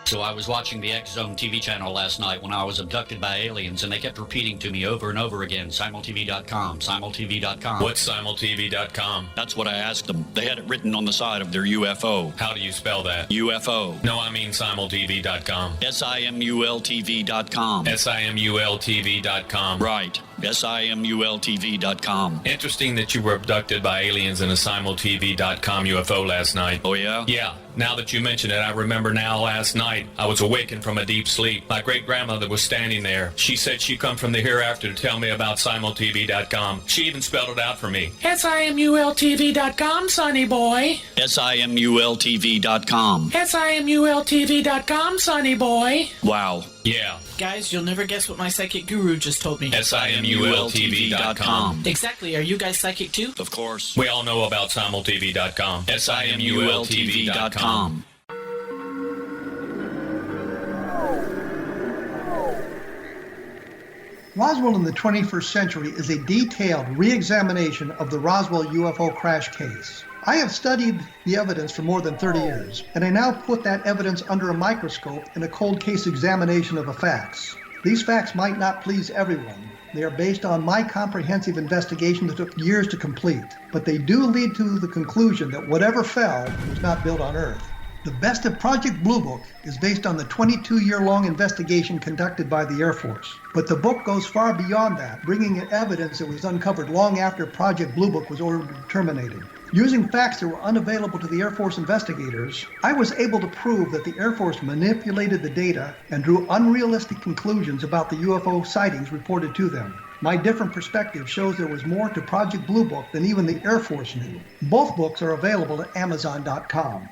So I was watching the X Zone TV channel last night when I was abducted by aliens, and they kept repeating to me over and over again, simultv.com, simultv.com. What's simultv.com? That's what I asked them. They had it written on the side of their UFO. How do you spell that? UFO. No, I mean simultv.com. simultv.com. simultv.com. Right. simultv.com. Interesting that you were abducted by aliens in a simultv.com UFO last night. Oh, yeah? Yeah. Now that you mention it, I remember now last night I was awakened from a deep sleep. My great-grandmother was standing there. She said she'd come from the hereafter to tell me about simultv.com. She even spelled it out for me. simultv.com, sonny boy. simultv.com. simultv.com, sonny boy. Wow. Yeah. Guys, you'll never guess what my psychic guru just told me. simultv.com. Exactly. Are you guys psychic too? Of course. We all know about simultv.com. simultv.com. Roswell in the 21st century is a detailed re-examination of the Roswell UFO crash case. I have studied the evidence for more than 30 years, and I now put that evidence under a microscope in a cold case examination of the facts. These facts might not please everyone. They are based on my comprehensive investigation that took years to complete, but they do lead to the conclusion that whatever fell was not built on Earth. The Best of Project Blue Book is based on the 22-year-long investigation conducted by the Air Force. But the book goes far beyond that, bringing in evidence that was uncovered long after Project Blue Book was ordered terminated. Using facts that were unavailable to the Air Force investigators, I was able to prove that the Air Force manipulated the data and drew unrealistic conclusions about the UFO sightings reported to them. My different perspective shows there was more to Project Blue Book than even the Air Force knew. Both books are available at Amazon.com.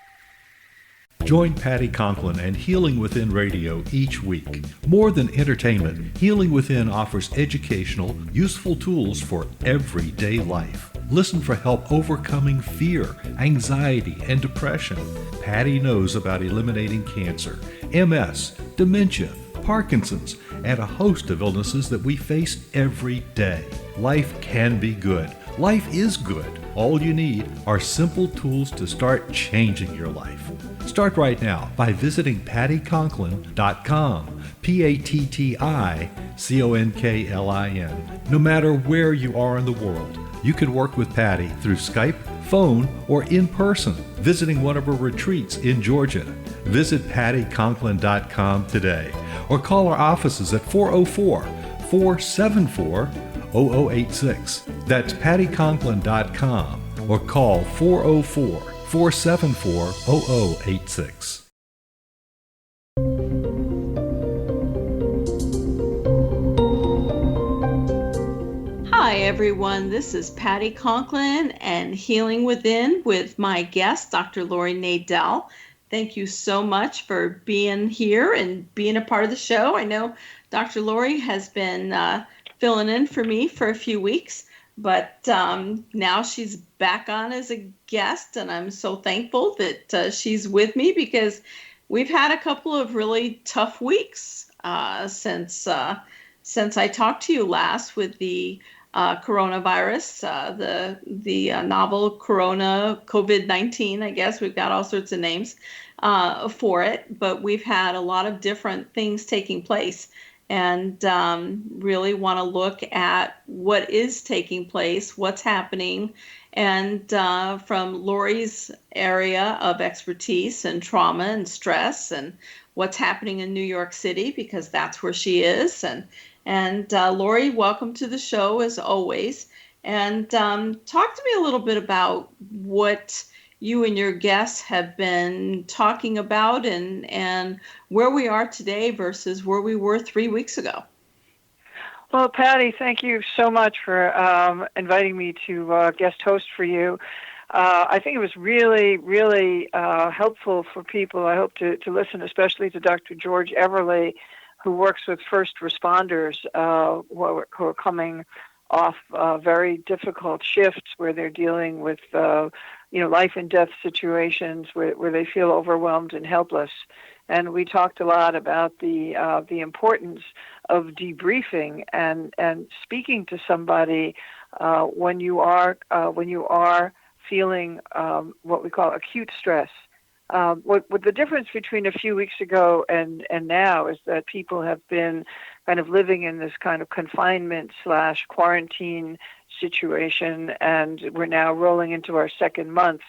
Join Patty Conklin and Healing Within Radio each week. More than entertainment, Healing Within offers educational, useful tools for everyday life. Listen for help overcoming fear, anxiety, and depression. Patty knows about eliminating cancer, MS, dementia, Parkinson's, and a host of illnesses that we face every day. Life can be good. Life is good. All you need are simple tools to start changing your life. Start right now by visiting pattyconklin.com, PATTICONKLIN. No matter where you are in the world, you can work with Patty through Skype, phone, or in person, visiting one of her retreats in Georgia. Visit pattyconklin.com today or call our offices at 404-474-0086. That's pattyconklin.com or call 404-474-0086. Hi everyone, this is Patty Conklin and Healing Within with my guest, Dr. Laurie Nadel. Thank you so much for being here and being a part of the show. I know Dr. Laurie has been filling in for me for a few weeks, but now she's back on as a guest, and I'm so thankful that she's with me because we've had a couple of really tough weeks since I talked to you last with the coronavirus, the novel corona COVID-19, I guess. We've got all sorts of names for it, but we've had a lot of different things taking place, and really want to look at what is taking place, what's happening, and from Laurie's area of expertise and trauma and stress and what's happening in New York City, because that's where she is. And Laurie, welcome to the show as always. And talk to me a little bit about what you and your guests have been talking about and where we are today versus where we were 3 weeks ago. Well, Patty, thank you so much for inviting me to guest host for you. I think it was really, really helpful for people, I hope, to listen, especially to Dr. George Everly, who works with first responders who are coming off very difficult shifts where they're dealing with life and death situations where they feel overwhelmed and helpless. And we talked a lot about the importance of debriefing and speaking to somebody when you are feeling what we call acute stress, What the difference between a few weeks ago and now is that people have been kind of living in this kind of confinement / quarantine situation, and we're now rolling into our second month.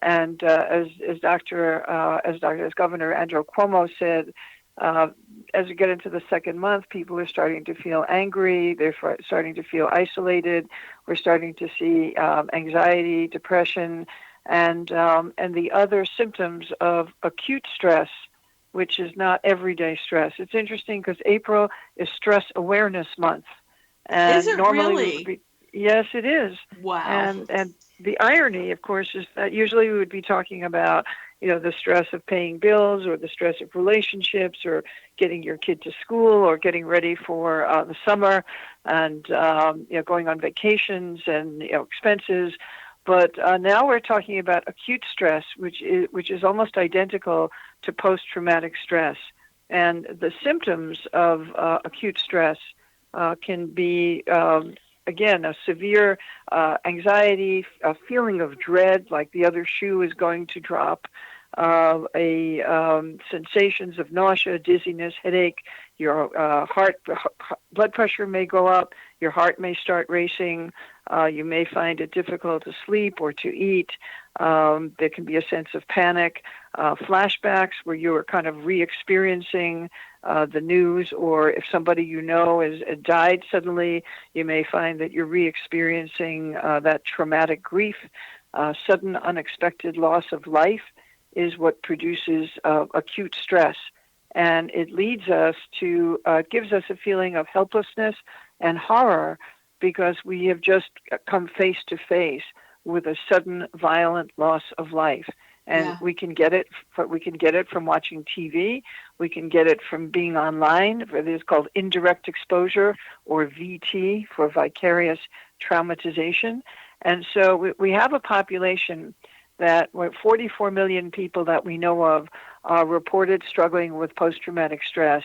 And as Governor Andrew Cuomo said, as we get into the second month, people are starting to feel angry. They're starting to feel isolated. We're starting to see anxiety, depression, and the other symptoms of acute stress, which is not everyday stress. It's interesting because April is Stress Awareness Month. And is it normally really? Yes, it is. Wow. And the irony, of course, is that usually we would be talking about, the stress of paying bills or the stress of relationships or getting your kid to school or getting ready for the summer and, going on vacations and, expenses. But now we're talking about acute stress, which is almost identical to post-traumatic stress. And the symptoms of acute stress can be, again, a severe anxiety, a feeling of dread, like the other shoe is going to drop, sensations of nausea, dizziness, headache. Your blood pressure may go up. Your heart may start racing. You may find it difficult to sleep or to eat. There can be a sense of panic, flashbacks where you are kind of re-experiencing the news, or if somebody has died suddenly, you may find that you're re-experiencing that traumatic grief. Sudden, unexpected loss of life is what produces acute stress. And it leads us to, gives us a feeling of helplessness and horror because we have just come face to face with a sudden, violent loss of life. And we can get it. We can get it from watching TV. We can get it from being online. It is called indirect exposure, or VT, for vicarious traumatization. And so we have a population that 44 million people that we know of are reported struggling with post-traumatic stress,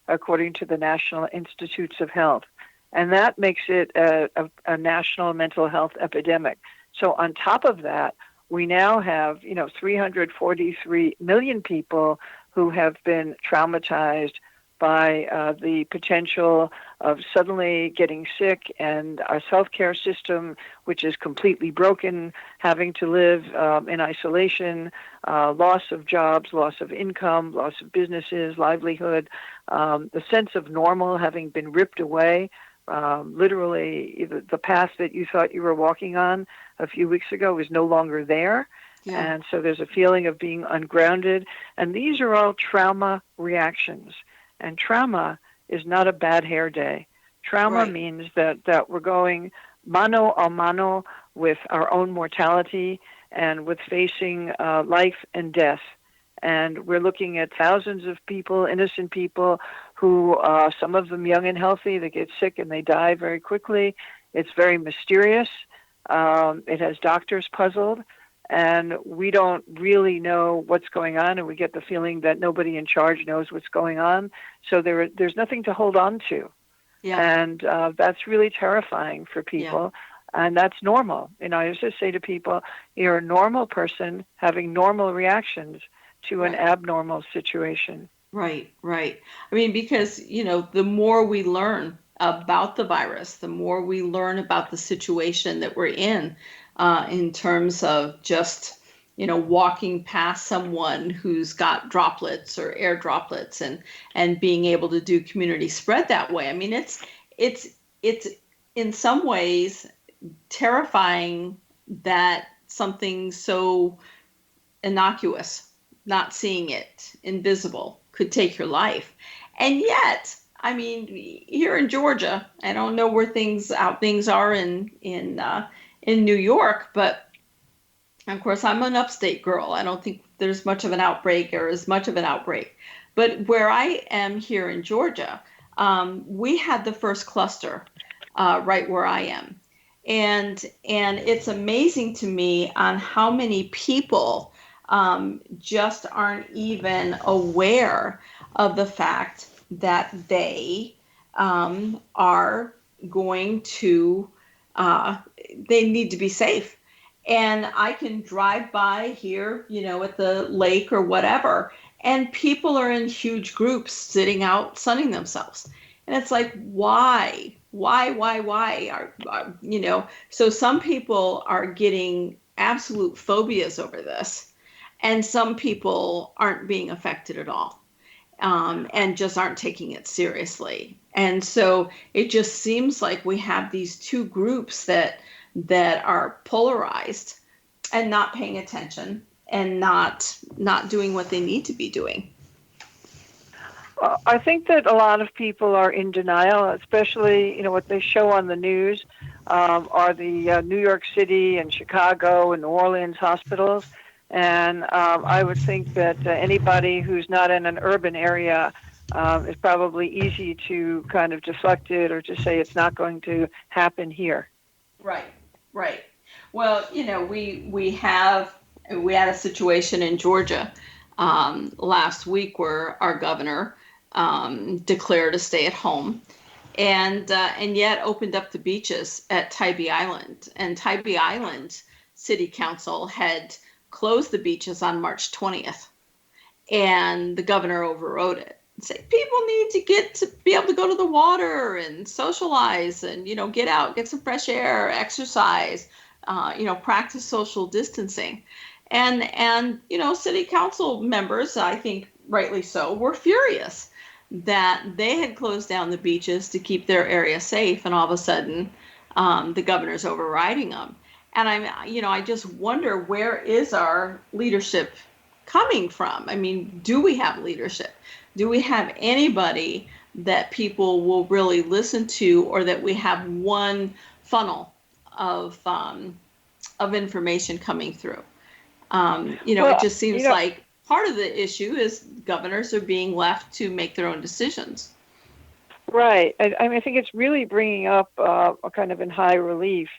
according to the National Institutes of Health. And that makes it a national mental health epidemic. So on top of that, we now have, 343 million people who have been traumatized by the potential of suddenly getting sick, and our healthcare system, which is completely broken, having to live in isolation, loss of jobs, loss of income, loss of businesses, livelihood, the sense of normal having been ripped away. Literally, the path that you thought you were walking on a few weeks ago is no longer there. Yeah. And so there's a feeling of being ungrounded. And these are all trauma reactions. And trauma is not a bad hair day. Trauma means that we're going mano a mano with our own mortality and with facing life and death. And we're looking at thousands of people, innocent people, who, some of them young and healthy, they get sick and they die very quickly. It's very mysterious. It has doctors puzzled. And we don't really know what's going on, and we get the feeling that nobody in charge knows what's going on. So there's nothing to hold on to. Yeah. And that's really terrifying for people. Yeah. And that's normal. I used to say to people, you're a normal person having normal reactions to an abnormal situation. Right. I mean, because, the more we learn about the virus, the more we learn about the situation that we're in terms of just, walking past someone who's got droplets or air droplets and being able to do community spread that way. I mean, it's in some ways terrifying that something so innocuous, not seeing it, invisible, could take your life. And yet, I mean, here in Georgia, I don't know where things are in New York, but of course I'm an upstate girl. I don't think there's much of an outbreak or as much of an outbreak. But where I am here in Georgia, we had the first cluster right where I am. And it's amazing to me on how many people just aren't even aware of the fact that they are going to, they need to be safe. And I can drive by here, at the lake or whatever, and people are in huge groups sitting out sunning themselves. And it's like, why? So some people are getting absolute phobias over this, and some people aren't being affected at all, and just aren't taking it seriously. And so it just seems like we have these two groups that are polarized and not paying attention and not doing what they need to be doing. Well, I think that a lot of people are in denial, especially, what they show on the news are the New York City and Chicago and New Orleans hospitals. And I would think that anybody who's not in an urban area is probably easy to kind of deflect it or to say it's not going to happen here. Right. Well, we had a situation in Georgia last week where our governor declared a stay at home, and yet opened up the beaches at Tybee Island. And Tybee Island City Council had closed the beaches on March 20th, and the governor overrode it. Say people need to be able to go to the water and socialize and get out, get some fresh air, exercise, practice social distancing, and city council members, I think rightly so, were furious that they had closed down the beaches to keep their area safe, and all of a sudden the governor's overriding them. And I just wonder, where is our leadership coming from? I mean, do we have leadership? Do we have anybody that people will really listen to, or that we have one funnel of information coming through? It just seems like part of the issue is governors are being left to make their own decisions. Right. I think it's really bringing up kind of in high relief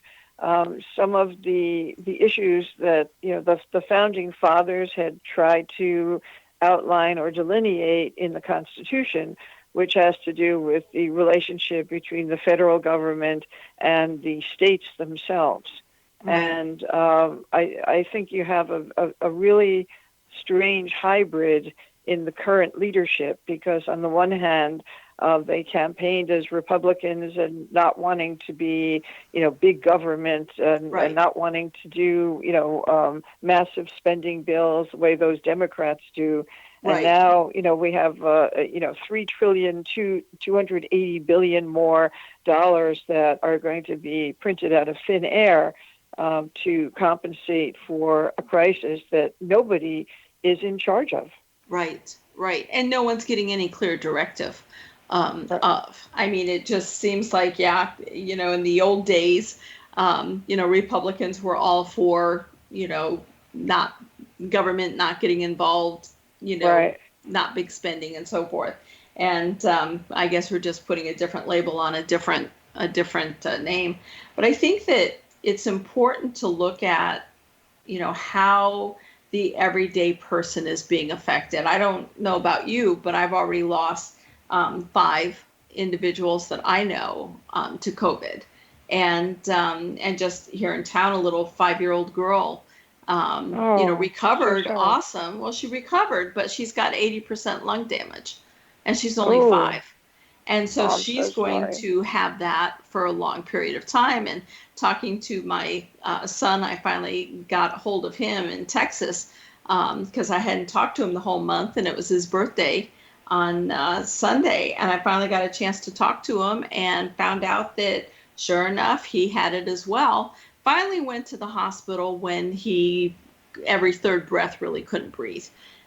some of the issues that the founding fathers had tried to outline or delineate in the Constitution, which has to do with the relationship between the federal government and the states themselves. Right. And I think you have a really strange hybrid in the current leadership, because on the one hand, they campaigned as Republicans and not wanting to be, big government and, right. and not wanting to do, massive spending bills the way those Democrats do. And right. now, we have, $3 trillion to $280 billion more dollars that are going to be printed out of thin air to compensate for a crisis that nobody is in charge of. Right. And no one's getting any clear directive of. I mean, it just seems like, in the old days, Republicans were all for, not government not getting involved, right. not big spending and so forth. And I guess we're just putting a different label on a different name. But I think that it's important to look at, how the everyday person is being affected. I don't know about you, but I've already lost 5 individuals that I know to COVID, and just here in town, a little 5-year-old girl, recovered. So awesome. Well, she recovered, but she's got 80% lung damage, and she's only 5. And so she's going to have that for a long period of time. And talking to my son, I finally got a hold of him in Texas because I hadn't talked to him the whole month, and it was his birthday on Sunday. And I finally got a chance to talk to him and found out that, sure enough, he had it as well. Finally went to the hospital when he, every third breath, really couldn't breathe.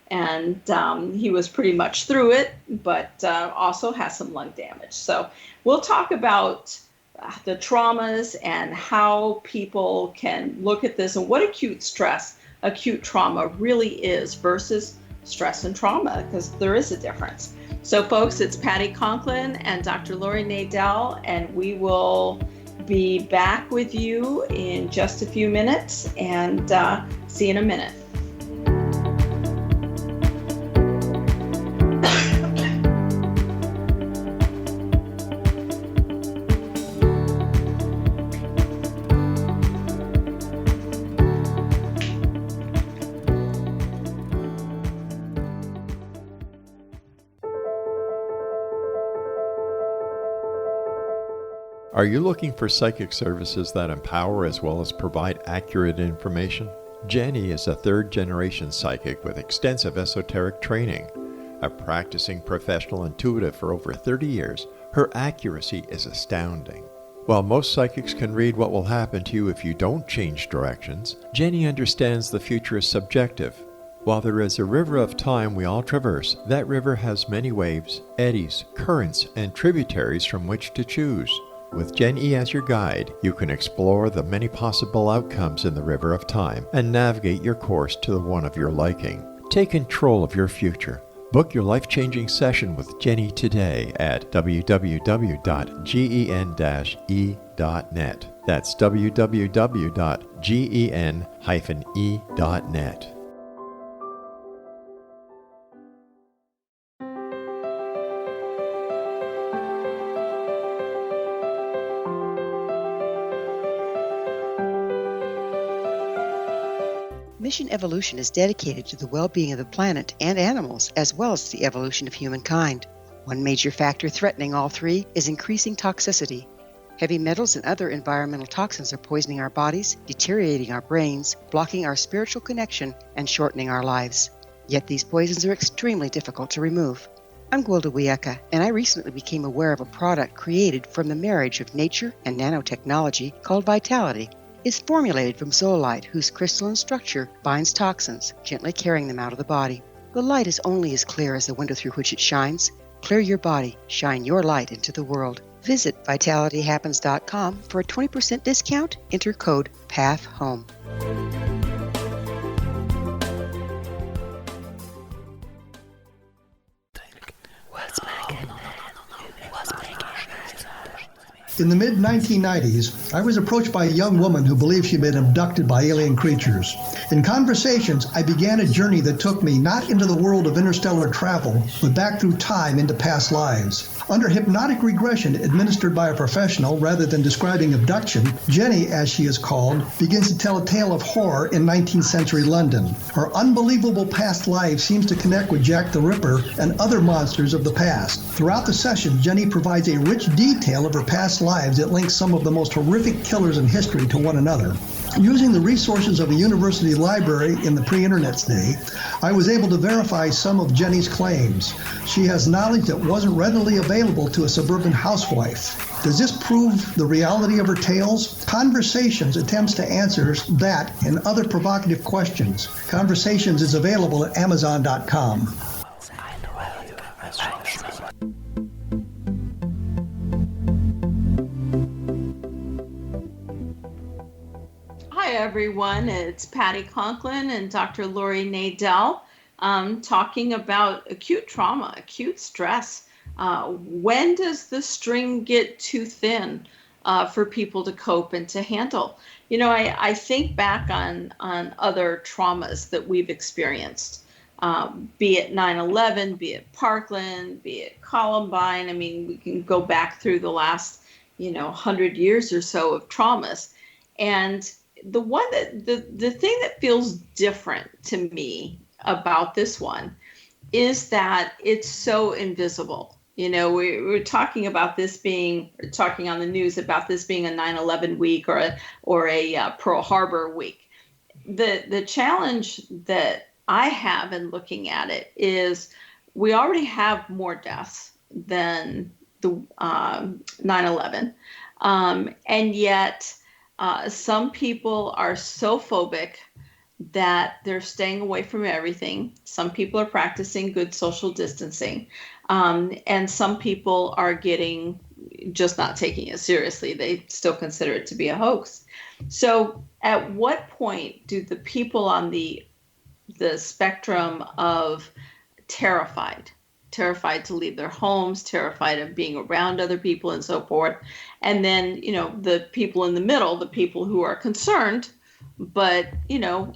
And he was pretty much through it, but also has some lung damage. So we'll talk about the traumas and how people can look at this and what acute trauma really is versus stress and trauma, because there is a difference. So folks, it's Patty Conklin and Dr. Laurie Nadel, and we will be back with you in just a few minutes, and see you in a minute. Are you looking for psychic services that empower as well as provide accurate information? Jenny is a third-generation psychic with extensive esoteric training. A practicing professional intuitive for over 30 years, her accuracy is astounding. While most psychics can read what will happen to you if you don't change directions, Jenny understands the future is subjective. While there is a river of time we all traverse, that river has many waves, eddies, currents, and tributaries from which to choose. With Jenny as your guide, you can explore the many possible outcomes in the river of time and navigate your course to the one of your liking. Take control of your future. Book your life-changing session with Jenny today at www.gen-e.net. That's www.gen-e.net. Mission Evolution is dedicated to the well-being of the planet and animals, as well as the evolution of humankind. One major factor threatening all three is increasing toxicity. Heavy metals and other environmental toxins are poisoning our bodies, deteriorating our brains, blocking our spiritual connection, and shortening our lives. Yet these poisons are extremely difficult to remove. I'm Gwilda Wiyaka, and I recently became aware of a product created from the marriage of nature and nanotechnology called Vitality. It's formulated from zoolite, whose crystalline structure binds toxins, gently carrying them out of the body. The light is only as clear as the window through which it shines. Clear your body, shine your light into the world. Visit vitalityhappens.com for a 20% discount. Enter code PATHHOME. In the mid-1990s, I was approached by a young woman who believed she'd been abducted by alien creatures. In conversations, I began a journey that took me not into the world of interstellar travel, but back through time into past lives. Under hypnotic regression administered by a professional rather than describing abduction, Jenny, as she is called, begins to tell a tale of horror in 19th century London. Her unbelievable past life seems to connect with Jack the Ripper and other monsters of the past. Throughout the session, Jenny provides a rich detail of her past lives that links some of the most horrific killers in history to one another. Using the resources of a university library in the pre-internet's day, I was able to verify some of Jenny's claims. She has knowledge that wasn't readily available to a suburban housewife. Does this prove the reality of her tales? Conversations attempts to answer that and other provocative questions. Conversations is available at Amazon.com. Hi, everyone. It's Patty Conklin and Dr. Laurie Nadel talking about acute trauma, acute stress. When does the string get too thin for people to cope and to handle? You know, I think back on other traumas that we've experienced, be it 9/11, be it Parkland, be it Columbine. I mean, we can go back through the last, 100 years or so of traumas. And the one that the thing that feels different to me about this one is that it's so invisible. We're talking about this talking on the news about this being a 9/11 week or a Pearl Harbor week. The challenge that I have in looking at it is we already have more deaths than the 9/11, and yet some people are so phobic that they're staying away from everything. Some people are practicing good social distancing. And some people are just not taking it seriously. They still consider it to be a hoax. So at what point do the people on the spectrum of terrified to leave their homes, terrified of being around other people and so forth, and then, the people in the middle, the people who are concerned, but,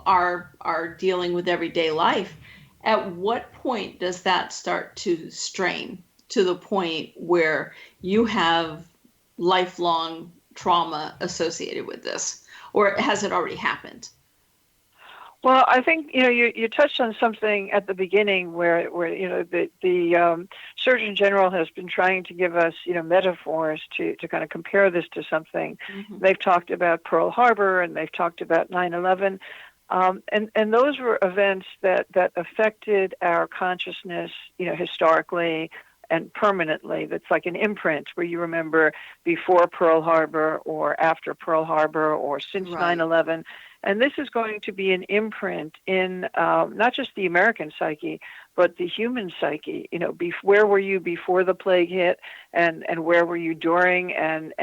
are dealing with everyday life, at what point does that start to strain to the point where you have lifelong trauma associated with this? Or has it already happened? Well, I think you touched on something at the beginning where the Surgeon General has been trying to give us metaphors to kind of compare this to something. Mm-hmm. They've talked about Pearl Harbor and they've talked about 9/11, and those were events that affected our consciousness historically and permanently. That's like an imprint where you remember before Pearl Harbor or after Pearl Harbor or since 9/11. And this is going to be an imprint in not just the American psyche, but the human psyche. Where were you before the plague hit, and where were you during, and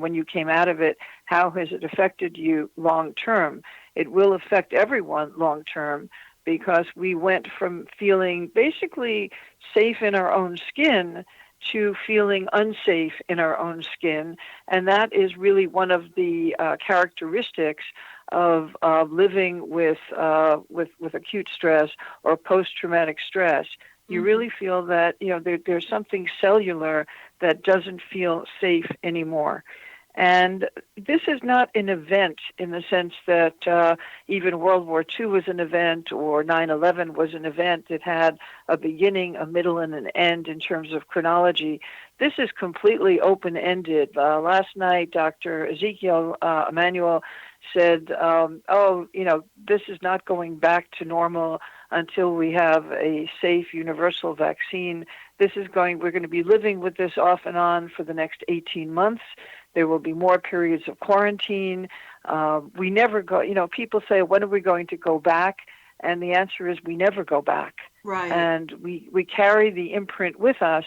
when you came out of it, how has it affected you long term? It will affect everyone long term, because we went from feeling basically safe in our own skin to feeling unsafe in our own skin. And that is really one of the characteristics of living with acute stress or post-traumatic stress. You really feel that there's something cellular that doesn't feel safe anymore. And this is not an event in the sense that even World War II was an event or 9/11 was an event. It had a beginning, a middle, and an end in terms of chronology. This is completely open-ended. Last night, Dr. Ezekiel Emanuel said, this is not going back to normal until we have a safe universal vaccine. We're going to be living with this off and on for the next 18 months. There will be more periods of quarantine. We never go, people say, when are we going to go back? And the answer is we never go back. Right. And we carry the imprint with us.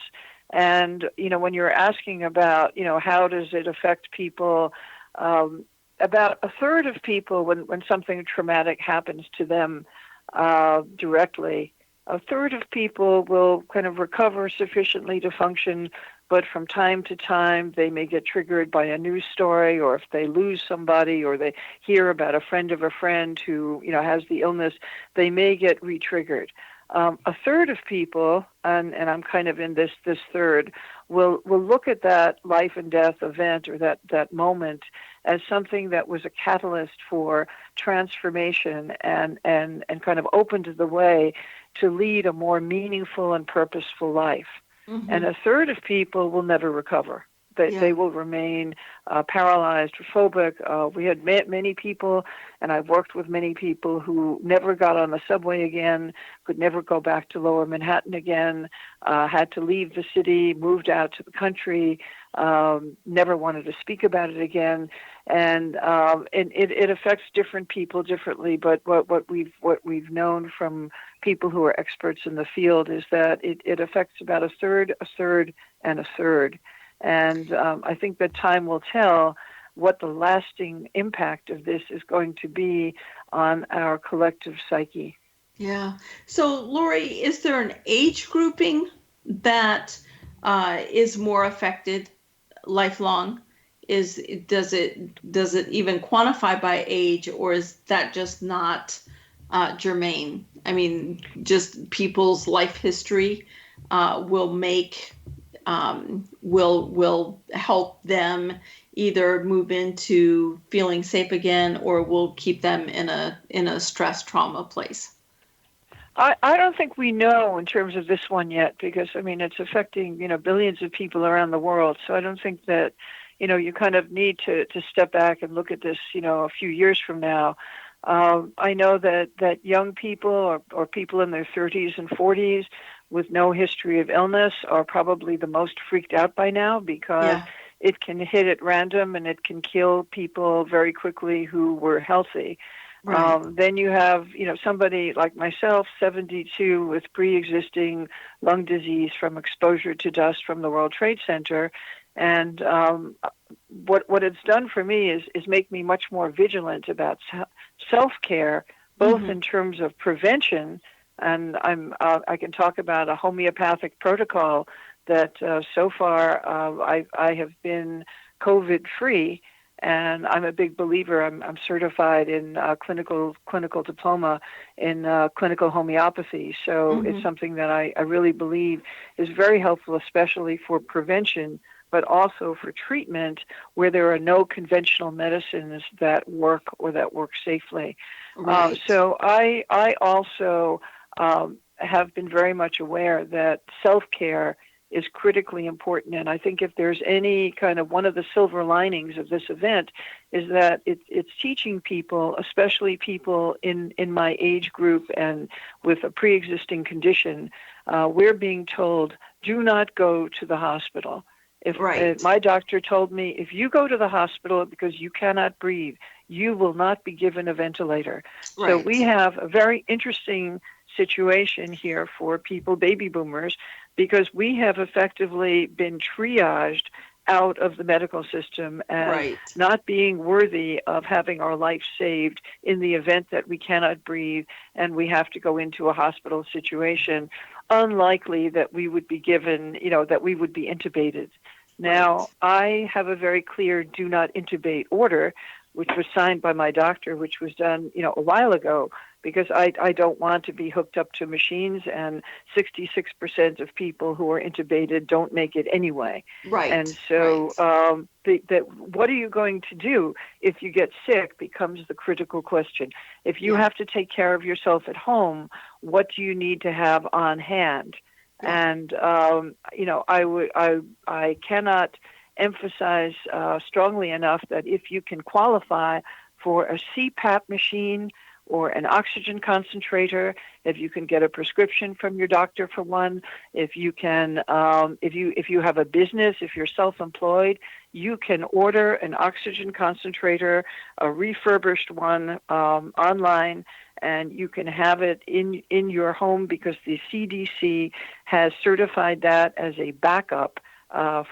And, when you're asking about, how does it affect people, about a third of people, when something traumatic happens to them directly, a third of people will kind of recover sufficiently to function, but from time to time they may get triggered by a news story, or if they lose somebody, or they hear about a friend of a friend who has the illness, they may get re-triggered. A third of people, and I'm kind of in this third, will look at that life and death event or that moment as something that was a catalyst for transformation and kind of opened the way to lead a more meaningful and purposeful life. Mm-hmm. And a third of people will never recover. They will remain paralyzed or phobic. We had many people, and I've worked with many people who never got on the subway again, could never go back to Lower Manhattan again, had to leave the city, moved out to the country, never wanted to speak about it again. And it affects different people differently. But what we've known from people who are experts in the field is that it affects about a third, and a third. And I think that time will tell what the lasting impact of this is going to be on our collective psyche. Yeah. So, Laurie, is there an age grouping that is more affected lifelong? Does it even quantify by age, or is that just not germane? I mean, just people's life history will make. Will help them either move into feeling safe again, or will keep them in a stress trauma place. I don't think we know in terms of this one yet, because it's affecting billions of people around the world. So I don't think that you kind of need to step back and look at this a few years from now. I know that young people or people in their 30s and 40s with no history of illness are probably the most freaked out by now, because it can hit at random and it can kill people very quickly who were healthy. Right. Then you have, somebody like myself, 72, with pre-existing lung disease from exposure to dust from the World Trade Center. And what it's done for me is make me much more vigilant about self-care, both in terms of prevention. And I can talk about a homeopathic protocol that so far I have been COVID-free, and I'm a big believer. I'm certified in clinical diploma in clinical homeopathy. So it's something that I really believe is very helpful, especially for prevention but also for treatment where there are no conventional medicines that work or that work safely. Right. So I also have been very much aware that self-care is critically important. And I think if there's any kind of one of the silver linings of this event is that it's teaching people, especially people in my age group and with a pre-existing condition, we're being told, do not go to the hospital. If my doctor told me, if you go to the hospital because you cannot breathe, you will not be given a ventilator. Right. So we have a very interesting situation here for people, baby boomers, because we have effectively been triaged out of the medical system and not being worthy of having our life saved in the event that we cannot breathe and we have to go into a hospital situation, unlikely that we would be given, that we would be intubated. Now, I have a very clear do not intubate order, which was signed by my doctor, which was done, a while ago, because I don't want to be hooked up to machines, and 66% of people who are intubated don't make it anyway. Right. And so what are you going to do if you get sick becomes the critical question. If you have to take care of yourself at home, what do you need to have on hand? And, I cannot emphasize strongly enough that if you can qualify for a CPAP machine or an oxygen concentrator, if you can get a prescription from your doctor for one, if you can, if you have a business, if you're self-employed, you can order an oxygen concentrator, a refurbished one online, and you can have it in your home because the CDC has certified that as a backup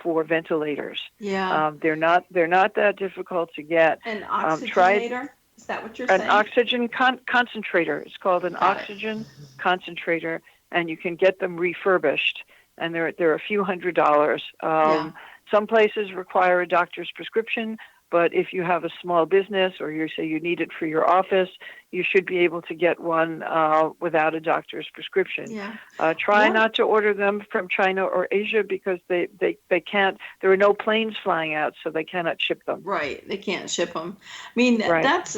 for ventilators. Yeah. They're not that difficult to get. An oxygenator? Is that what you're saying? An oxygen concentrator. It's called an oxygen concentrator, and you can get them refurbished, and they're a few $100s. Some places require a doctor's prescription, but if you have a small business or you say you need it for your office, you should be able to get one without a doctor's prescription. Try not to order them from China or Asia because they can't. There are no planes flying out, so they cannot ship them. Right, they can't ship them. I mean, that's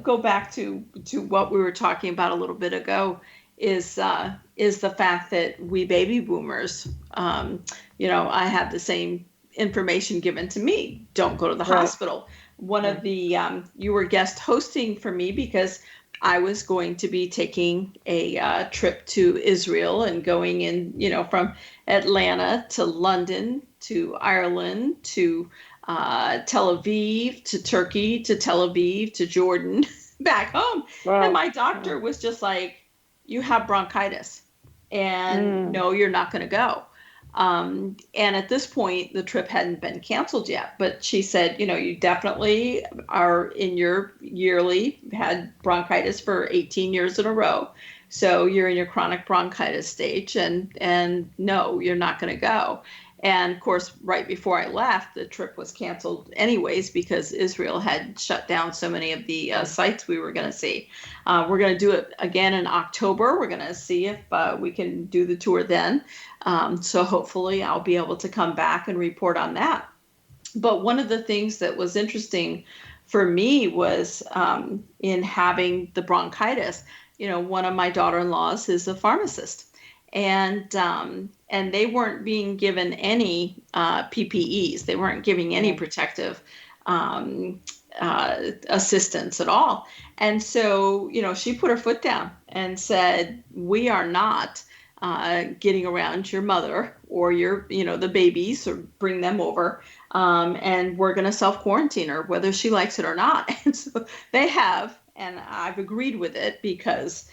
go back to what we were talking about a little bit ago. Is the fact that we baby boomers, I have the same information given to me. Don't go to the hospital. One of the, you were guest hosting for me because I was going to be taking a trip to Israel and going in, from Atlanta to London to Ireland to Tel Aviv to Turkey to Tel Aviv to Jordan back home. Wow. And my doctor was just like, you have bronchitis and no, you're not going to go. And at this point, the trip hadn't been canceled yet, but she said, you definitely are in your yearly, had bronchitis for 18 years in a row. So you're in your chronic bronchitis stage and no, you're not going to go. And of course, right before I left, the trip was canceled anyways, because Israel had shut down so many of the sites we were going to see. We're going to do it again in October. We're going to see if we can do the tour then. So hopefully I'll be able to come back and report on that. But one of the things that was interesting for me was in having the bronchitis, one of my daughter-in-laws is a pharmacist. And they weren't being given any PPEs. They weren't giving any protective assistance at all. And so, she put her foot down and said, we are not getting around your mother or your, the babies, or bring them over. And we're going to self-quarantine her, whether she likes it or not. And so they have, and I've agreed with it because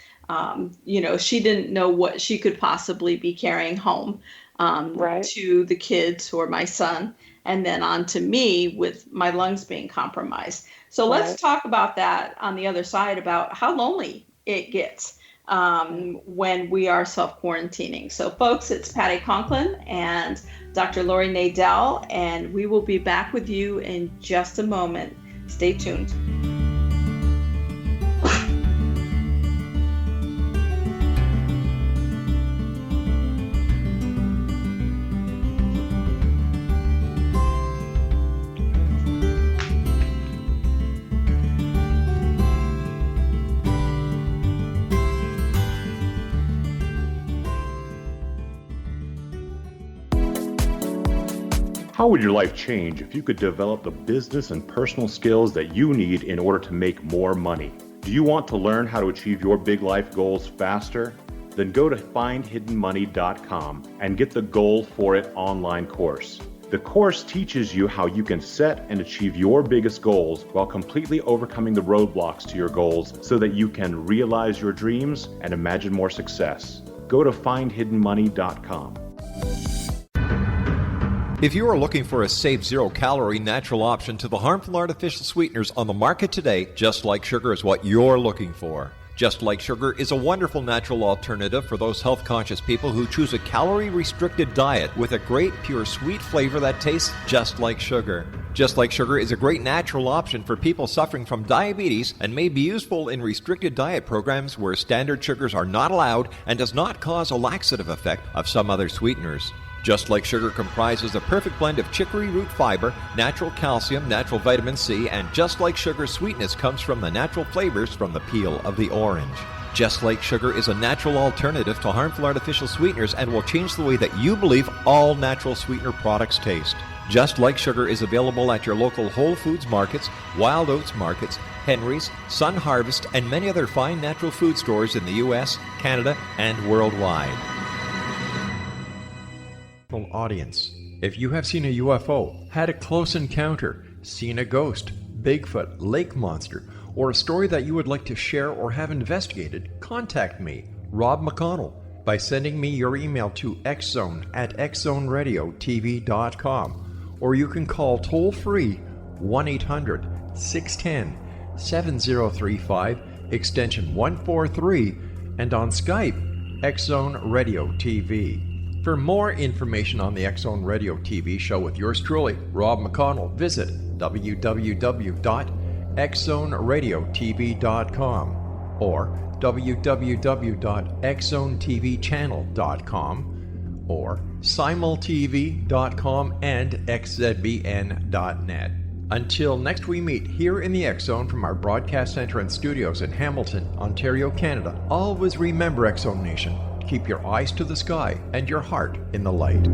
she didn't know what she could possibly be carrying home to the kids or my son, and then on to me with my lungs being compromised. So let's talk about that on the other side, about how lonely it gets when we are self-quarantining. So folks, it's Patty Conklin and Dr. Laurie Nadel, and we will be back with you in just a moment. Stay tuned. How would your life change if you could develop the business and personal skills that you need in order to make more money? Do you want to learn how to achieve your big life goals faster? Then go to findhiddenmoney.com and get the Goal for It online course. The course teaches you how you can set and achieve your biggest goals while completely overcoming the roadblocks to your goals so that you can realize your dreams and imagine more success. Go to findhiddenmoney.com. If you are looking for a safe, zero-calorie natural option to the harmful artificial sweeteners on the market today, Just Like Sugar is what you're looking for. Just Like Sugar is a wonderful natural alternative for those health-conscious people who choose a calorie-restricted diet with a great, pure, sweet flavor that tastes just like sugar. Just Like Sugar is a great natural option for people suffering from diabetes and may be useful in restricted diet programs where standard sugars are not allowed and does not cause a laxative effect of some other sweeteners. Just Like Sugar comprises a perfect blend of chicory root fiber, natural calcium, natural vitamin C, and Just Like Sugar's sweetness comes from the natural flavors from the peel of the orange. Just Like Sugar is a natural alternative to harmful artificial sweeteners and will change the way that you believe all natural sweetener products taste. Just Like Sugar is available at your local Whole Foods markets, Wild Oats markets, Henry's, Sun Harvest, and many other fine natural food stores in the U.S., Canada, and worldwide. Audience, if you have seen a UFO, had a close encounter, seen a ghost, Bigfoot, lake monster, or a story that you would like to share or have investigated, contact me, Rob McConnell, by sending me your email to xzone@xzoneradiotv.com, or you can call toll-free 1-800-610-7035, extension 143, and on Skype, X-Zone Radio TV. For more information on the X-Zone Radio TV show with yours truly, Rob McConnell, visit www.xzoneradiotv.com or www.xzonetvchannel.com or simultv.com and xzbn.net. Until next we meet here in the X-Zone from our broadcast center and studios in Hamilton, Ontario, Canada, always remember, X-Zone Nation, keep your eyes to the sky and your heart in the light.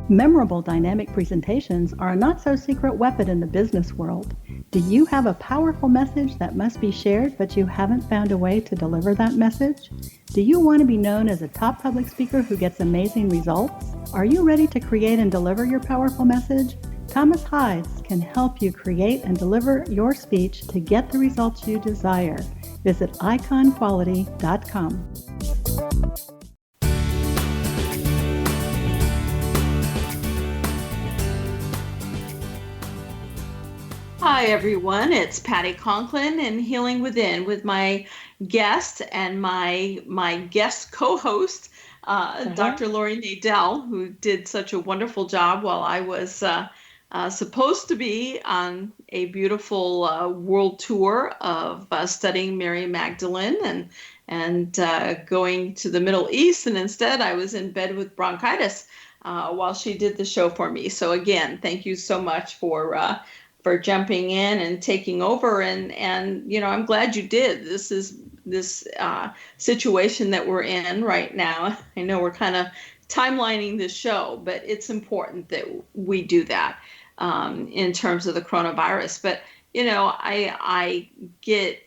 Memorable dynamic presentations are a not-so-secret weapon in the business world. Do you have a powerful message that must be shared, but you haven't found a way to deliver that message? Do you want to be known as a top public speaker who gets amazing results? Are you ready to create and deliver your powerful message? Thomas Hides can help you create and deliver your speech to get the results you desire. Visit iconquality.com. Hi everyone, it's Patty Conklin and Healing Within with my guest and my guest co-host, Dr. Laurie Nadel, who did such a wonderful job while I was supposed to be on a beautiful world tour of studying Mary Magdalene and going to the Middle East, and instead I was in bed with bronchitis while she did the show for me. So again, thank you so much for jumping in and taking over, and you know, I'm glad you did. This situation that we're in right now. I know we're kind of timelining this show, but it's important that we do that in terms of the coronavirus. But you know, I get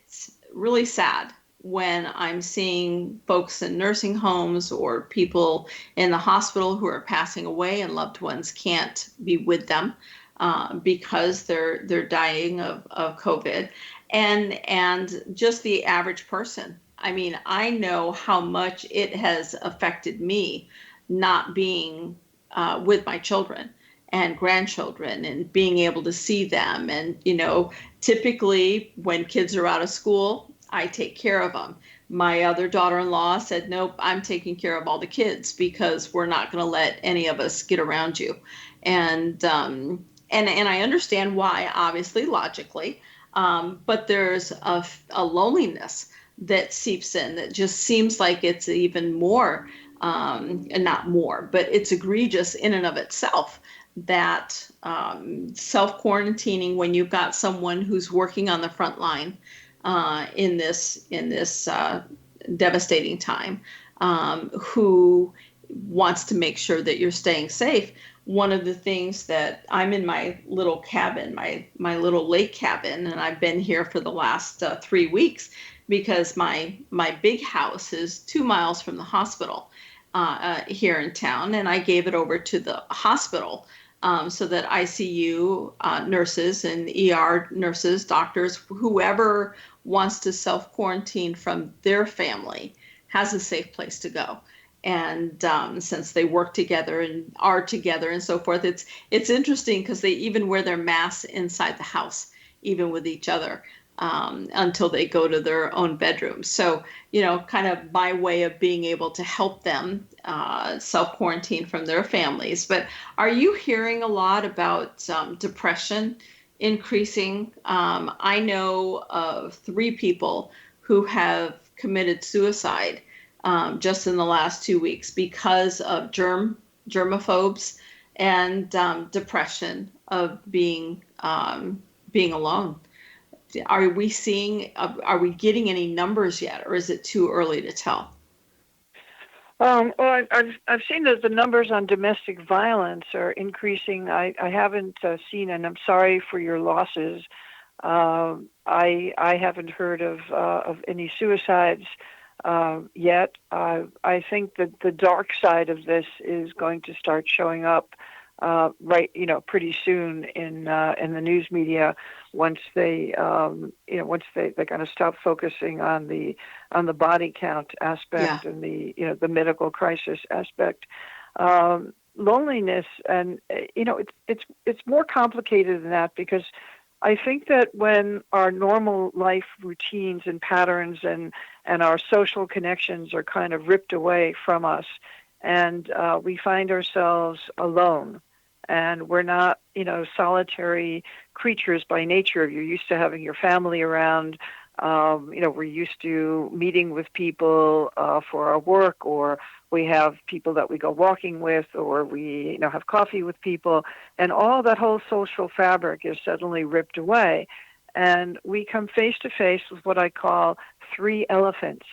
really sad when I'm seeing folks in nursing homes or people in the hospital who are passing away and loved ones can't be with them. Because they're dying of COVID, and just the average person. I mean, I know how much it has affected me not being with my children and grandchildren and being able to see them. And, you know, typically when kids are out of school, I take care of them. My other daughter-in-law said, nope, I'm taking care of all the kids because we're not going to let any of us get around you. And I understand why, obviously, logically, but there's a loneliness that seeps in that just seems like it's even more, and not more, but it's egregious in and of itself that self-quarantining when you've got someone who's working on the front line in this devastating time, who wants to make sure that you're staying safe. One of the things that I'm in my little cabin, my little lake cabin, and I've been here for the last 3 weeks because my big house is 2 miles from the hospital here in town, and I gave it over to the hospital so that ICU nurses and ER nurses, doctors, whoever wants to self-quarantine from their family has a safe place to go. And since they work together and are together and so forth, it's interesting because they even wear their masks inside the house, even with each other, until they go to their own bedrooms. So, kind of my way of being able to help them self-quarantine from their families. But are you hearing a lot about depression increasing? I know of 3 people who have committed suicide just in the last 2 weeks because of germaphobes and depression of being alone. Are we getting any numbers yet, or is it too early to tell? Well, I've seen that the numbers on domestic violence are increasing. I haven't seen, and I'm sorry for your losses. I haven't heard of any suicides yet. I think that the dark side of this is going to start showing up pretty soon in the news media once they kind of stop focusing on the body count aspect and the medical crisis aspect. Loneliness, and it's more complicated than that, because I think that when our normal life routines and patterns and our social connections are kind of ripped away from us, and we find ourselves alone, and we're not, solitary creatures by nature. You're used to having your family around. We're used to meeting with people for our work, or we have people that we go walking with, or we have coffee with people, and all that whole social fabric is suddenly ripped away, and we come face to face with what I call 3 elephants.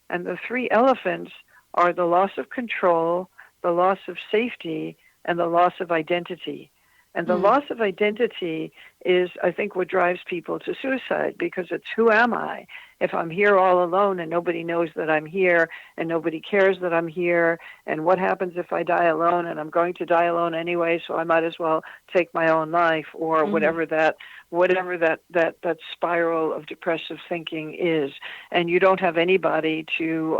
And the 3 elephants are the loss of control, the loss of safety, and the loss of identity. And the loss of identity is, I think, what drives people to suicide, because it's, who am I? If I'm here all alone and nobody knows that I'm here and nobody cares that I'm here, and what happens if I die alone, and I'm going to die alone anyway, so I might as well take my own life, or whatever that spiral of depressive thinking is. And you don't have anybody to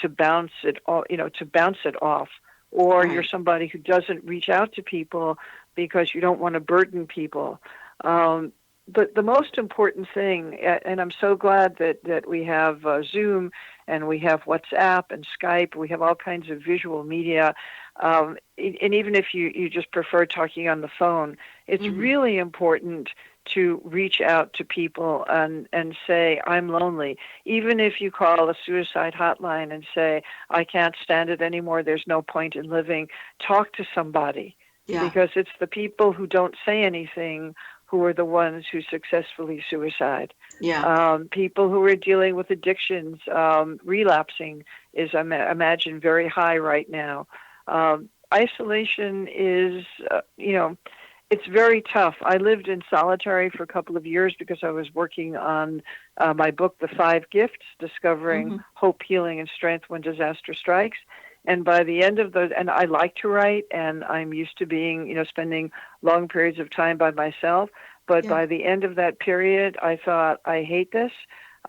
bounce it off, or you're somebody who doesn't reach out to people because you don't want to burden people. But the most important thing, and I'm so glad that we have Zoom, and we have WhatsApp and Skype, we have all kinds of visual media, and even if you just prefer talking on the phone, it's really important to reach out to people and say, I'm lonely. Even if you call a suicide hotline and say, I can't stand it anymore, there's no point in living, talk to somebody. Yeah. Because it's the people who don't say anything who are the ones who successfully suicide. Yeah. People who are dealing with addictions, relapsing is, I imagine, very high right now. Isolation is, it's very tough. I lived in solitary for a couple of years because I was working on my book, The 5 Gifts, Discovering Hope, Healing, and Strength When Disaster Strikes. And by the end of and I like to write, and I'm used to being, spending long periods of time by myself. But by the end of that period, I thought, I hate this.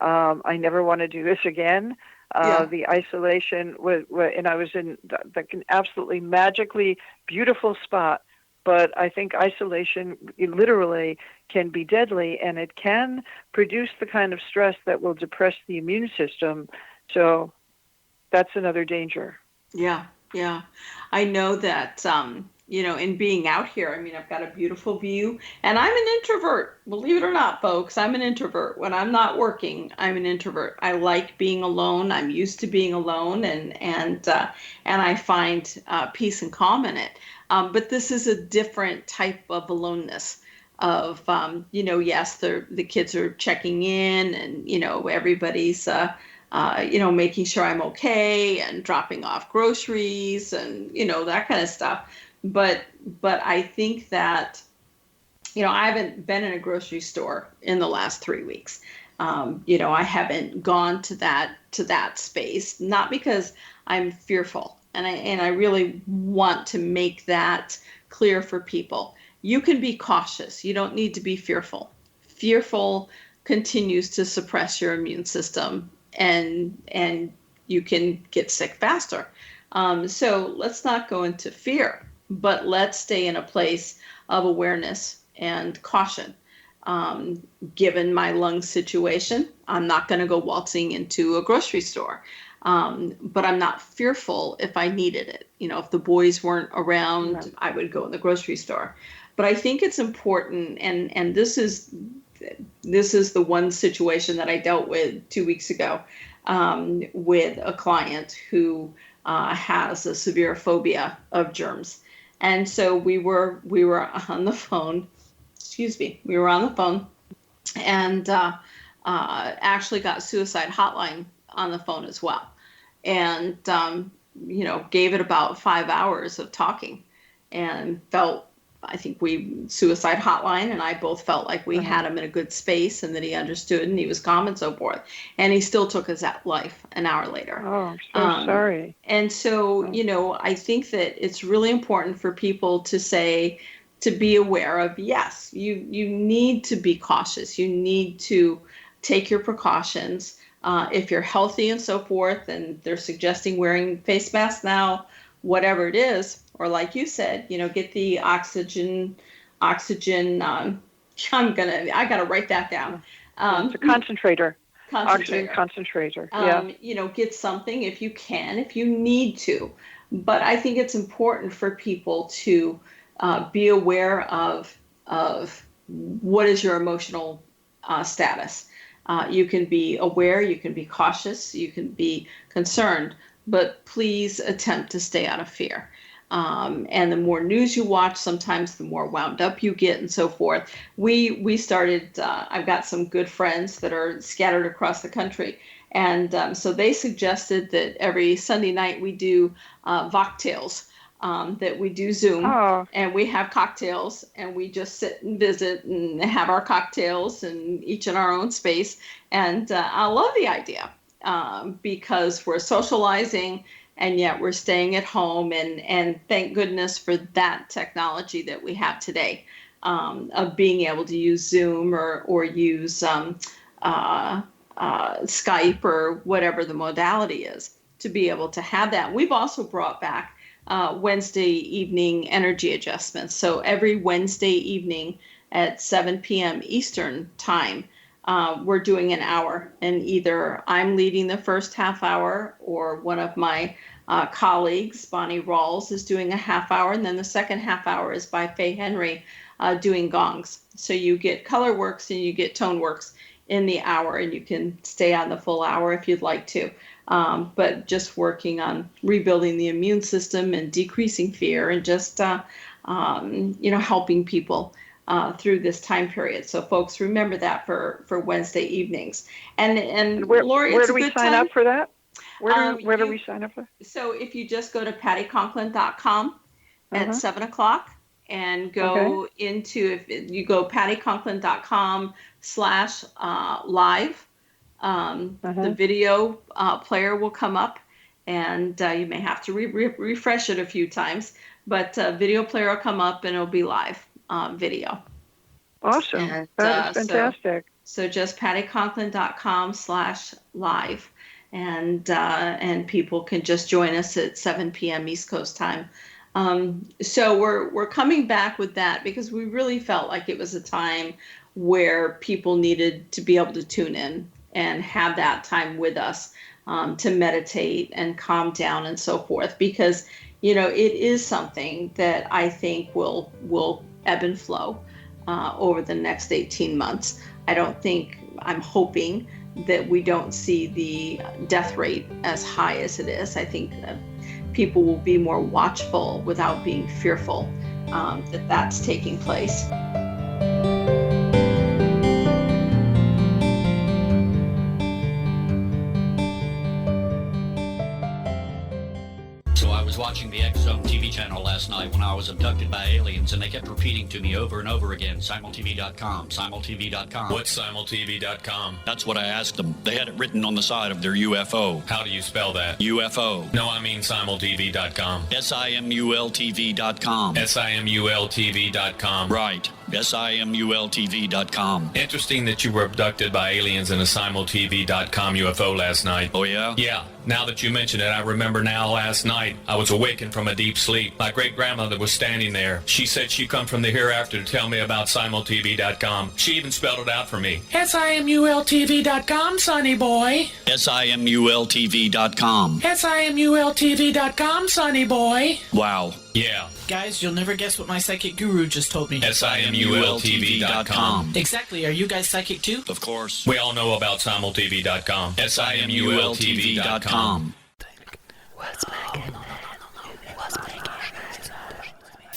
I never want to do this again. The isolation and I was in an absolutely magically beautiful spot. But I think isolation literally can be deadly, and it can produce the kind of stress that will depress the immune system. So that's another danger. Yeah. I know that in being out here. I mean, I've got a beautiful view, and I'm an introvert. Believe it or not, folks, I'm an introvert. When I'm not working, I'm an introvert. I like being alone. I'm used to being alone, and I find peace and calm in it. But this is a different type of aloneness. Of yes, the kids are checking in, and everybody's making sure I'm okay and dropping off groceries and that kind of stuff. But I think that I haven't been in a grocery store in the last 3 weeks. I haven't gone to that space, not because I'm fearful, and I really want to make that clear for people. You can be cautious. You don't need to be fearful. Fearful continues to suppress your immune system, and you can get sick faster. So let's not go into fear, but let's stay in a place of awareness and caution. Given my lung situation, I'm not going to go waltzing into a grocery store. But I'm not fearful if I needed it. If the boys weren't around, right, I would go in the grocery store. But I think it's important, and this is the one situation that I dealt with 2 weeks ago with a client who has a severe phobia of germs. And so we were on the phone. We were on the phone, and actually got suicide hotline on the phone as well, and gave it about 5 hours of talking, and suicide hotline and I both felt like we had him in a good space, and that he understood and he was calm and so forth. And he still took his life an hour later. Oh, I'm so sorry. And so, I think that it's really important for people to be aware of, yes, you need to be cautious. You need to take your precautions. If you're healthy and so forth, and they're suggesting wearing face masks now, whatever it is, or like you said, get the oxygen. I gotta write that down. It's a concentrator. Oxygen concentrator. Get something if you can, if you need to. But I think it's important for people to be aware of what is your emotional status. You can be aware, you can be cautious, you can be concerned, but please attempt to stay out of fear. And the more news you watch, sometimes the more wound up you get and so forth. We started, I've got some good friends that are scattered across the country. And so they suggested that every Sunday night we do Vocktails. That we do Zoom, and we have cocktails, and we just sit and visit and have our cocktails, and each in our own space. And I love the idea because we're socializing, and yet we're staying at home. And thank goodness for that technology that we have today of being able to use Zoom or use Skype or whatever the modality is to be able to have that. We've also brought back Wednesday evening energy adjustments. So every Wednesday evening at 7 p.m. Eastern time, we're doing an hour, and either I'm leading the first half hour, or one of my colleagues, Bonnie Rawls, is doing a half hour, and then the second half hour is by Faye Henry doing gongs. So you get color works and you get tone works in the hour, and you can stay on the full hour if you'd like to. But just working on rebuilding the immune system and decreasing fear, and just helping people through this time period. So folks, remember that for Wednesday evenings. And Laurie, where do we sign up for that? Where do we sign up for? So if you just go to pattyconklin.com at 7:00 and go into, if you go pattyconklin.com/live. The video player will come up, and you may have to refresh it a few times, but video player will come up and it'll be live video. Awesome. And, that is fantastic. So just pattyconklin.com/live, and people can just join us at 7 p.m. East Coast time. So we're coming back with that because we really felt like it was a time where people needed to be able to tune in and have that time with us to meditate and calm down and so forth. Because, it is something that I think will ebb and flow over the next 18 months. I'm hoping that we don't see the death rate as high as it is. I think people will be more watchful without being fearful that that's taking place. So I was watching the X-Zone TV channel last night when I was abducted by aliens, and they kept repeating to me over and over again, simultv.com, simultv.com. What's simultv.com? That's what I asked them. They had it written on the side of their UFO. How do you spell that? UFO. No, I mean simultv.com. simultv.com. simultv.com. Right. simultv.com. Interesting that you were abducted by aliens in a simultv.com UFO last night. Oh, yeah? Yeah. Now that you mention it, I remember now last night I was awakened from a deep sleep. My great-grandmother was standing there. She said she come from the hereafter to tell me about simultv.com. She even spelled it out for me. simultv.com, sonny boy. simultv.com. simultv.com, sonny boy. Wow. Yeah. Guys, you'll never guess what my psychic guru just told me. simultv.com. Exactly. Are you guys psychic too? Of course. We all know about simultv.com. simultv.com. What's making?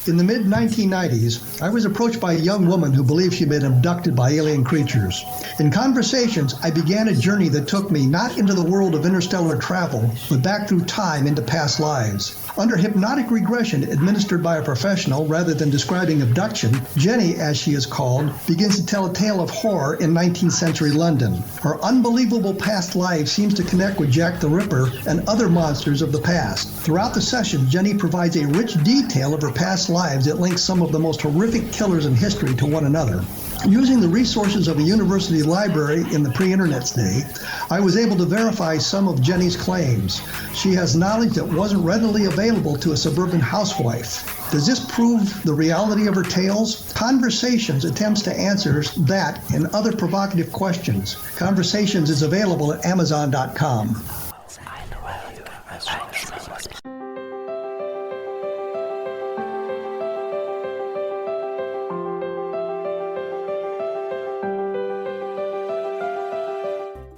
In the mid-1990s, I was approached by a young woman who believed she'd been abducted by alien creatures. In conversations, I began a journey that took me not into the world of interstellar travel, but back through time into past lives. Under hypnotic regression administered by a professional rather than describing abduction, Jenny, as she is called, begins to tell a tale of horror in 19th century London. Her unbelievable past life seems to connect with Jack the Ripper and other monsters of the past. Throughout the session, Jenny provides a rich detail of her past lives that links some of the most horrific killers in history to one another. Using the resources of a university library in the pre-internet day, I was able to verify some of Jenny's claims. She has knowledge that wasn't readily available to a suburban housewife. Does this prove the reality of her tales? Conversations attempts to answer that and other provocative questions. Conversations is available at Amazon.com.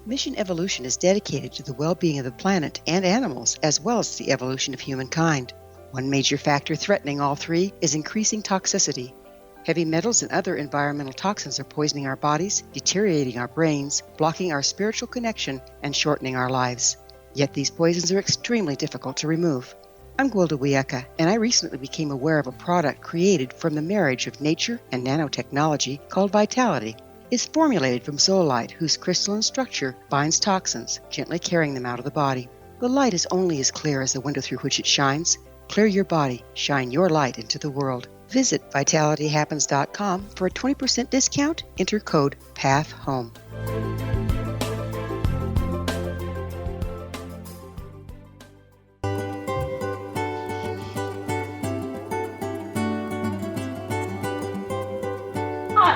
Mission Evolution is dedicated to the well-being of the planet and animals, as well as the evolution of humankind. One major factor threatening all three is increasing toxicity. Heavy metals and other environmental toxins are poisoning our bodies, deteriorating our brains, blocking our spiritual connection, and shortening our lives. Yet these poisons are extremely difficult to remove. I'm Gwilda Wiyaka, and I recently became aware of a product created from the marriage of nature and nanotechnology called Vitality. It's formulated from zoolite, whose crystalline structure binds toxins, gently carrying them out of the body. The light is only as clear as the window through which it shines. Clear your body, shine your light into the world. Visit vitalityhappens.com for a 20% discount. Enter code PATHHOME.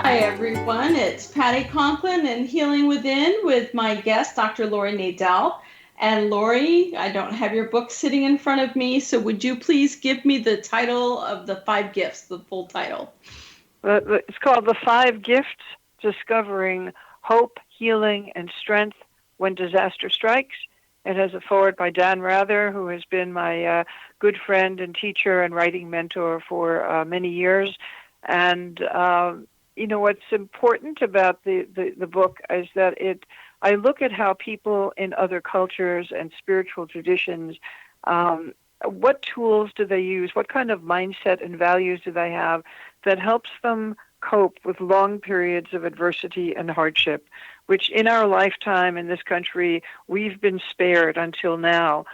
Hi, everyone. It's Patty Conklin and Healing Within with my guest, Dr. Laurie Nadel. And Laurie, I don't have your book sitting in front of me, so would you please give me the title of the 5 gifts, the full title? It's called The 5 Gifts, Discovering Hope, Healing, and Strength When Disaster Strikes. It has a foreword by Dan Rather, who has been my good friend and teacher and writing mentor for many years. And what's important about the book is that I look at how people in other cultures and spiritual traditions, what tools do they use, what kind of mindset and values do they have that helps them cope with long periods of adversity and hardship, which in our lifetime in this country, we've been spared until now.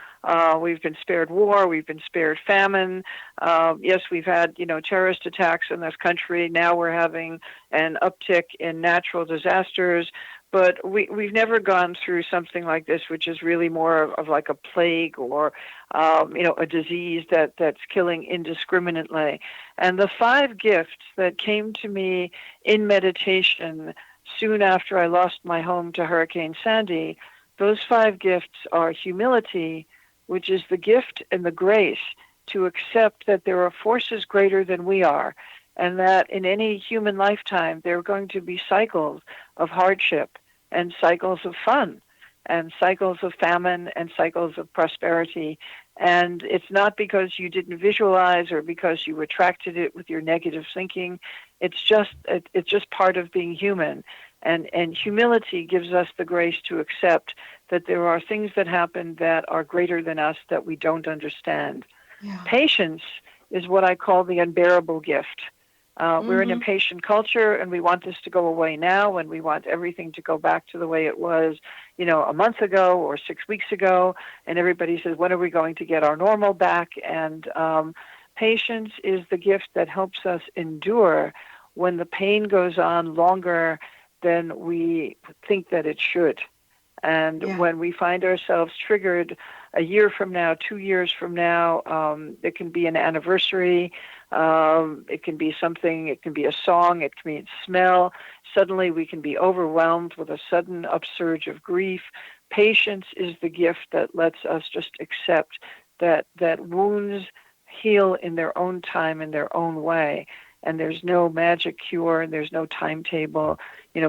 We've been spared war. We've been spared famine. Yes, we've had, terrorist attacks in this country. Now we're having an uptick in natural disasters. But we've never gone through something like this, which is really more of like a plague or, a disease that's killing indiscriminately. And the 5 gifts that came to me in meditation soon after I lost my home to Hurricane Sandy, those 5 gifts are humility, which is the gift and the grace to accept that there are forces greater than we are, and that in any human lifetime there are going to be cycles of hardship and cycles of fun and cycles of famine and cycles of prosperity. And it's not because you didn't visualize or because you attracted it with your negative thinking. It's just part of being human. And humility gives us the grace to accept that there are things that happen that are greater than us that we don't understand. Yeah. Patience is what I call the unbearable gift. We're an impatient culture, and we want this to go away now, and we want everything to go back to the way it was, a month ago or 6 weeks ago, and everybody says, when are we going to get our normal back? And patience is the gift that helps us endure when the pain goes on longer than we think that it should. And when we find ourselves triggered a year from now, 2 years from now, it can be an anniversary, it can be something, it can be a song, it can be a smell. Suddenly we can be overwhelmed with a sudden upsurge of grief. Patience is the gift that lets us just accept that wounds heal in their own time, in their own way. And there's no magic cure, and there's no timetable.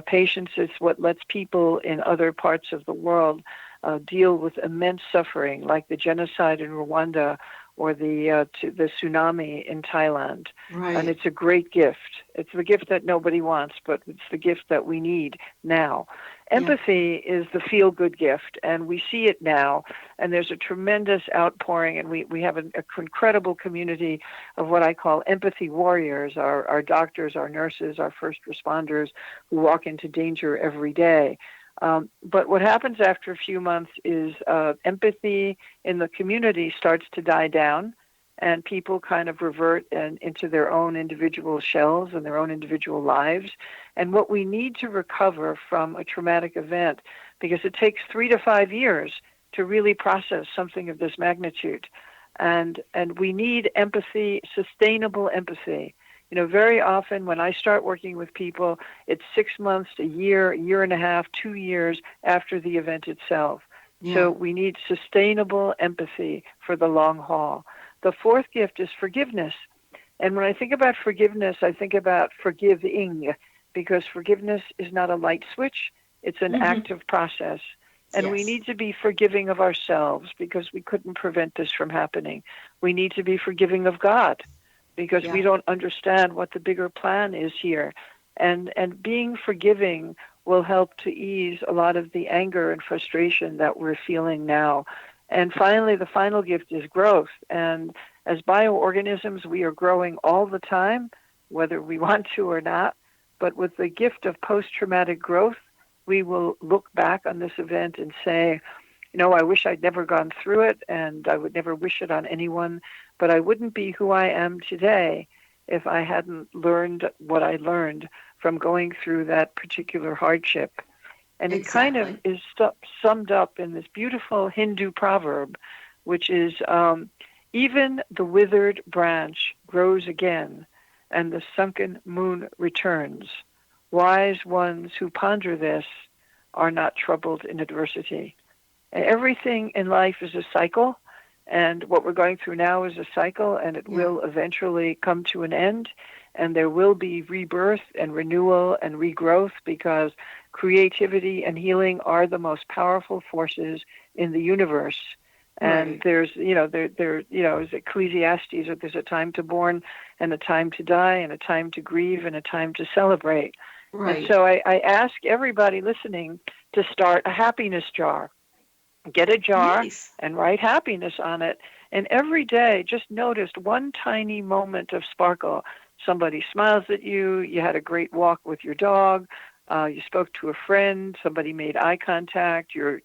Patience is what lets people in other parts of the world deal with immense suffering, like the genocide in Rwanda or the tsunami in Thailand. Right. And it's a great gift. It's the gift that nobody wants, but it's the gift that we need now. Empathy is the feel-good gift, and we see it now, and there's a tremendous outpouring, and we have an incredible community of what I call empathy warriors, our doctors, our nurses, our first responders who walk into danger every day. But what happens after a few months is empathy in the community starts to die down, and people kind of revert into their own individual shells and their own individual lives. And what we need to recover from a traumatic event, because it takes 3 to 5 years to really process something of this magnitude. And we need empathy, sustainable empathy. Very often when I start working with people, it's 6 months, a year and a half, 2 years after the event itself. Yeah. So we need sustainable empathy for the long haul. The fourth gift is forgiveness. And when I think about forgiveness, I think about forgiving, because forgiveness is not a light switch. It's an active process. And we need to be forgiving of ourselves because we couldn't prevent this from happening. We need to be forgiving of God because we don't understand what the bigger plan is here. And being forgiving will help to ease a lot of the anger and frustration that we're feeling now. And finally, the final gift is growth. And as bioorganisms, we are growing all the time, whether we want to or not. But with the gift of post-traumatic growth, we will look back on this event and say, I wish I'd never gone through it, and I would never wish it on anyone, but I wouldn't be who I am today if I hadn't learned what I learned from going through that particular hardship. And it kind of is summed up in this beautiful Hindu proverb, which is, even the withered branch grows again, and the sunken moon returns. Wise ones who ponder this are not troubled in adversity. And everything in life is a cycle, and what we're going through now is a cycle, and it will eventually come to an end, and there will be rebirth and renewal and regrowth, because creativity and healing are the most powerful forces in the universe. And there's, as Ecclesiastes, there's a time to born and a time to die and a time to grieve and a time to celebrate. Right. And so I ask everybody listening to start a happiness jar. Get a jar and write happiness on it. And every day, just notice one tiny moment of sparkle. Somebody smiles at you. You had a great walk with your dog. You spoke to a friend. Somebody made eye contact. Your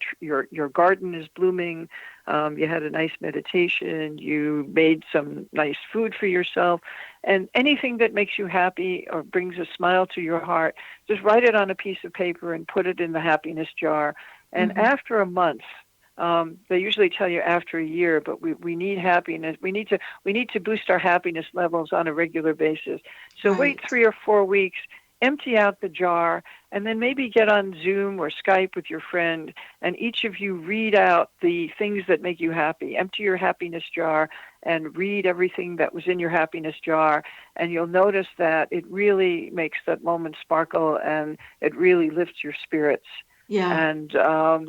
garden is blooming. You had a nice meditation. You made some nice food for yourself. And anything that makes you happy or brings a smile to your heart, just write it on a piece of paper and put it in the happiness jar. And after a month, they usually tell you after a year, but we need happiness. We need to boost our happiness levels on a regular basis. So wait 3 or 4 weeks empty out the jar, and then maybe get on Zoom or Skype with your friend, and each of you read out the things that make you happy. Empty your happiness jar and read everything that was in your happiness jar, and you'll notice that it really makes that moment sparkle, and it really lifts your spirits. Yeah. And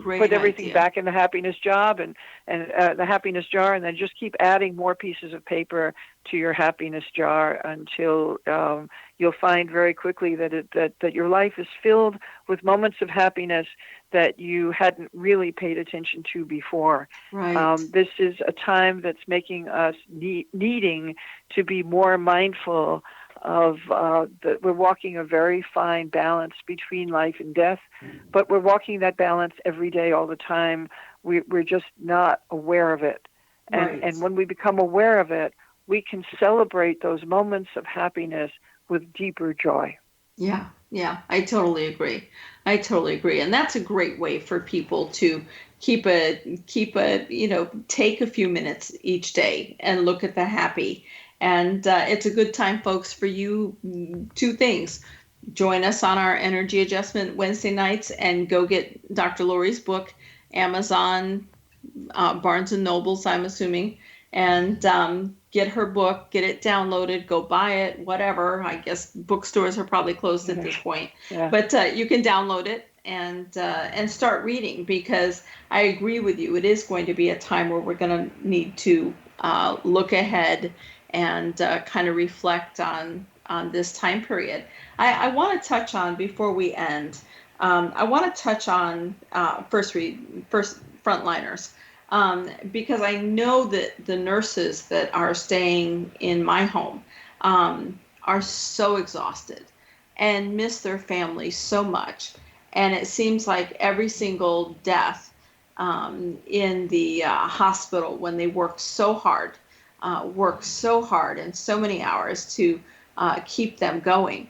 Great put everything idea. back in the happiness jar, and the happiness jar, and then just keep adding more pieces of paper to your happiness jar until you'll find very quickly that your life is filled with moments of happiness that you hadn't really paid attention to before. Right. This is a time that's making us needing to be more mindful of that we're walking a very fine balance between life and death, but we're walking that balance every day, all the time. We're just not aware of it. Right. And when we become aware of it, we can celebrate those moments of happiness with deeper joy. Yeah, I totally agree. And that's a great way for people to keep a, take a few minutes each day and look at the happy. And it's a good time, folks, for you. Two things. Join us on our Energy Adjustment Wednesday nights and go get Dr. Laurie's book, Amazon, Barnes & Nobles, I'm assuming, and get her book, get it downloaded, go buy it, whatever. I guess bookstores are probably closed at this point. Yeah. But you can download it and start reading, because I agree with you. It is going to be a time where we're going to need to look ahead and kind of reflect on this time period. I want to touch on, before we end, I want to touch on first frontliners, because I know that the nurses that are staying in my home are so exhausted and miss their families so much. And it seems like every single death in the hospital, when they work so hard and so many hours to keep them going,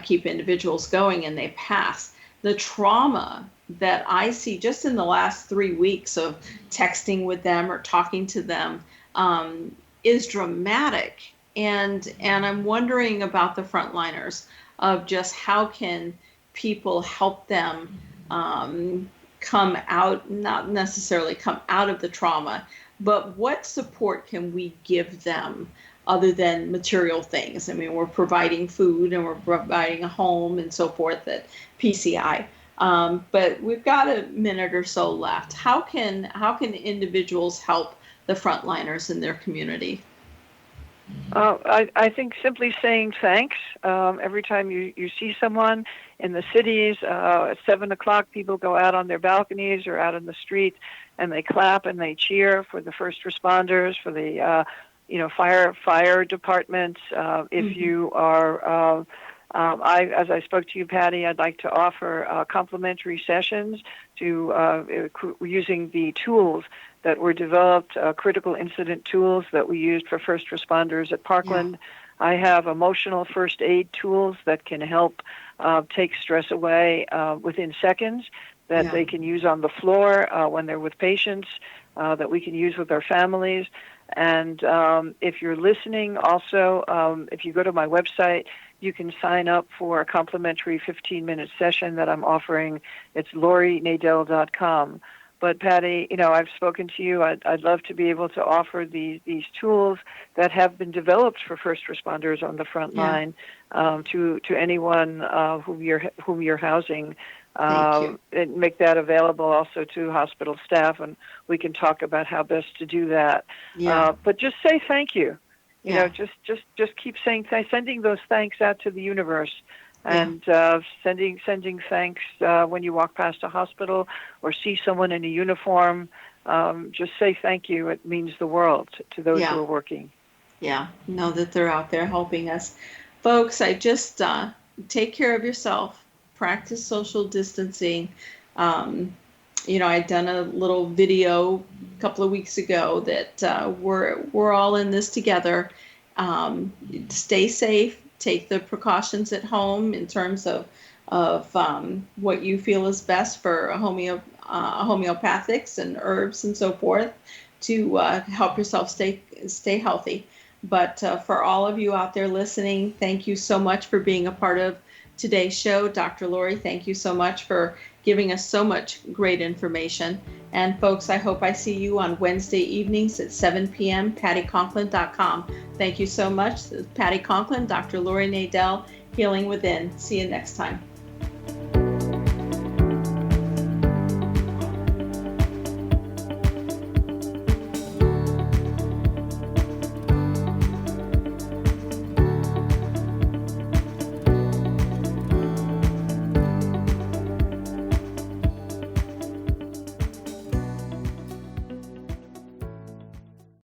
keep individuals going, and they pass. The trauma that I see just in the last 3 weeks of texting with them or talking to them is dramatic. And I'm wondering about the frontliners, of just how can people help them come out, not necessarily come out of the trauma, but what support can we give them other than material things? I mean, we're providing food and we're providing a home and so forth at PCI. But we've got a minute or so left. How can individuals help the frontliners in their community? I think simply saying thanks. Every time you see someone in the cities, at 7 o'clock, people go out on their balconies or out in the street, and they clap and they cheer for the first responders, for the fire departments. If you are, as I spoke to you, Patty, I'd like to offer complimentary sessions to using the tools that were developed, critical incident tools that we used for first responders at Parkland. Yeah. I have emotional first aid tools that can help take stress away within seconds, that they can use on the floor when they're with patients, that we can use with our families. And if you're listening, also, if you go to my website, you can sign up for a complimentary 15-minute session that I'm offering. It's laurienadel.com. But Patty, I've spoken to you. I'd love to be able to offer these tools that have been developed for first responders on the front line to anyone whom you're housing. And make that available also to hospital staff, and we can talk about how best to do that. But just say thank you. Just keep saying sending those thanks out to the universe. And sending thanks when you walk past a hospital or see someone in a uniform. Just say thank you. It means the world to those who are working. Yeah, know that they're out there helping us. Folks, I just take care of yourself. Practice social distancing. I'd done a little video a couple of weeks ago that we're all in this together. Stay safe. Take the precautions at home in terms of what you feel is best for homeopathics and herbs and so forth to help yourself stay healthy. But for all of you out there listening, thank you so much for being a part of today's show. Dr. Laurie, thank you so much for giving us so much great information. And folks, I hope I see you on Wednesday evenings at 7 p.m. PattyConklin.com. Thank you so much. Patty Conklin, Dr. Laurie Nadel, Healing Within. See you next time.